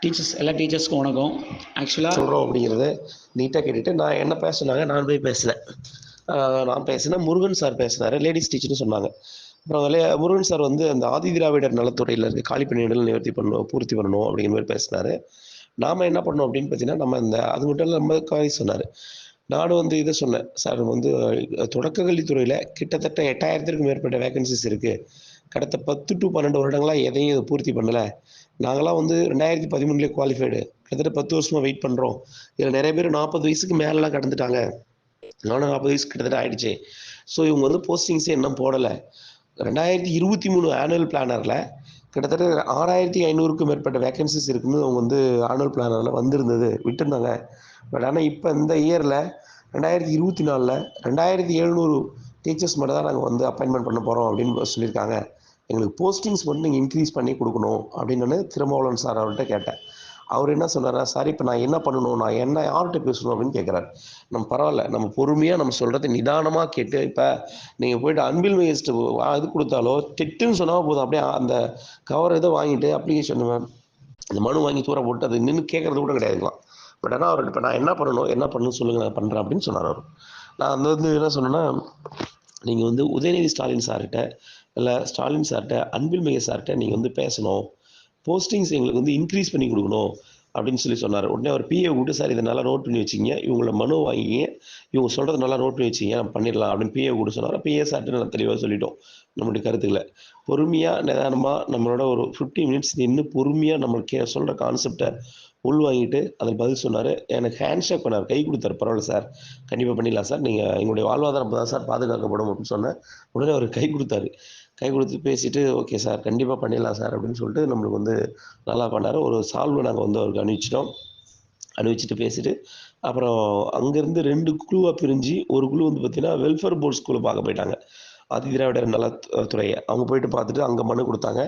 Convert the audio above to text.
எல்லா டீச்சர்ஸ்க்கும் வணக்கம். ஆக்சுவலாக சொல்கிறோம் அப்படிங்கிறத நீட்டாக கேட்டுட்டு நான் என்ன பேசுனாங்க, நான் போய் பேசினேன். நான் பேசினேன், முருகன் சார் பேசினார், லேடிஸ் டீச்சர்னு சொன்னாங்க. அப்புறம் முருகன் சார் வந்து அந்த ஆதி திராவிடர் நலத்துறையில் இருக்க காலி பணியிடங்கள் நிவர்த்தி பண்ணணும், பூர்த்தி பண்ணணும் அப்படிங்கிற மாதிரி பேசினார். நாம் என்ன பண்ணோம் அப்படின்னு பார்த்தீங்கன்னா, நம்ம இந்த அது மட்டும் இல்லை நம்ம காய் சொன்னார். நானும் வந்து இதை சொன்னேன், சார் வந்து தொடக்க கல்வித்துறையில் கிட்டத்தட்ட 8000க்கும் மேற்பட்ட வேகன்சிஸ் இருக்குது. கடந்த 10 to 12 வருடங்களாக எதையும் இதை பூர்த்தி பண்ணலை. நாங்களாம் வந்து 2013 குவாலிஃபைடு. கிட்டத்தட்ட 10 வருஷமா வெயிட் பண்றோம். இதுல நிறைய பேர் 40 வயசுக்கு மேலலாம் கடந்துட்டாங்க. நானும் 40 வயசு கிட்டத்தட்ட ஆயிடுச்சு. ஸோ இவங்க வந்து போஸ்டிங்ஸே இன்னும் போடல. 2023 ஆனுவல் பிளானர்ல கிட்டத்தட்ட 6500க்கும் மேற்பட்ட வேகன்சிஸ் இருக்குன்னு அவங்க வந்து ஆனுவல் பிளானர்ல வந்திருந்தது, விட்டுருந்தாங்க. பட் ஆனால் இப்போ இந்த இயர்ல 2024ல 2700 டீச்சர்ஸ் மட்டும் தான் நாங்கள் வந்து அப்பாயின்மெண்ட் பண்ண போறோம் அப்படின்னு சொல்லியிருக்காங்க. எங்களுக்கு போஸ்டிங்ஸ் மட்டும் நீங்கள் இன்க்ரீஸ் பண்ணி கொடுக்கணும் அப்படின்னு திருமாவளவன் சார் அவர்கிட்ட கேட்டேன். அவர் என்ன சொன்னாரா, சார் இப்போ நான் என்ன பண்ணணும், நான் என்ன யார்கிட்ட பேசணும் அப்படின்னு கேட்குறாரு. நம்ம பரவாயில்ல, நம்ம பொறுமையாக நம்ம சொல்கிறத நிதானமாக கேட்டு, இப்போ நீங்கள் போயிட்டு அன்பில் மகேஷ்ட்டு இது கொடுத்தாலோ டெட்டுன்னு சொன்னால் போதும், அப்படியே அந்த கவர் இதை வாங்கிட்டு அப்ளிகேஷன் அந்த மனு வாங்கி தூர போட்டு அது நின்று கேட்கறது கூட கிடையாதுலாம். பட் ஆனால் அவர் இப்போ நான் என்ன பண்ணணும்னு சொல்லுங்கள், நான் பண்ணுறேன் அப்படின்னு சொன்னார் அவர். நான் அந்த வந்து என்ன சொன்னேன்னா, நீங்கள் வந்து உதயநிதி ஸ்டாலின் சார்கிட்ட இல்லை ஸ்டாலின் சார்கிட்ட அன்பில் மகேஷ் சார்கிட்ட நீங்கள் வந்து பேசணும், போஸ்டிங்ஸ் எங்களுக்கு வந்து இன்க்ரீஸ் பண்ணி கொடுக்கணும் அப்படின்னு சொன்னார். உடனே அவர் பிஏ கூட்டு, சார் இதை நல்லா நோட் பண்ணி வச்சிங்க, இவங்கள மனு வாங்கிங்க, இவங்க சொல்கிறத நல்லா நோட் பண்ணி வச்சிங்க, நம்ம பண்ணிடலாம் அப்படின்னு பிஏ கூட சொன்னார். பிஏ சார்ட்டு நல்லா தெளிவாக சொல்லிட்டோம் நம்மளுடைய கருத்துக்களை. பொறுமையாக நிதானமாக நம்மளோட ஒரு 50 மினிட்ஸ் நின்று பொறுமையாக நம்ம சொல்கிற கான்செப்டை உள்வாங்கிட்டு அதில் பதில் சொன்னார். எனக்கு ஹேண்ட் ஷேக் பண்ணார், கை கொடுத்தாரு. பரவாயில்ல சார், கண்டிப்பாக பண்ணிடலாம் சார், நீங்கள் எங்களுடைய வாழ்வாதாரம் தான் சார் பாதுகாக்கப்படும் அப்படின்னு சொன்னேன். உடனே அவர் கை கொடுத்தாரு. கை கொடுத்து பேசிட்டு, ஓகே சார் கண்டிப்பாக பண்ணிடலாம் சார் அப்படின்னு சொல்லிட்டு நம்மளுக்கு வந்து நல்லா பண்ணார். ஒரு சால்வை நாங்கள் வந்து அவருக்கு அனுப்பிச்சிட்டோம். அனுப்பிச்சிட்டு பேசிட்டு அப்புறம் அங்கேருந்து 2 குழுவாக பிரிஞ்சு, ஒரு குழு வந்து பார்த்தீங்கன்னா வெல்ஃபேர் போர்ட் ஸ்கூலை பார்க்க போயிட்டாங்க. ஆதி திராவிடர் நலத்துறையை அவங்க போயிட்டு பார்த்துட்டு அங்கே மனு கொடுத்தாங்க.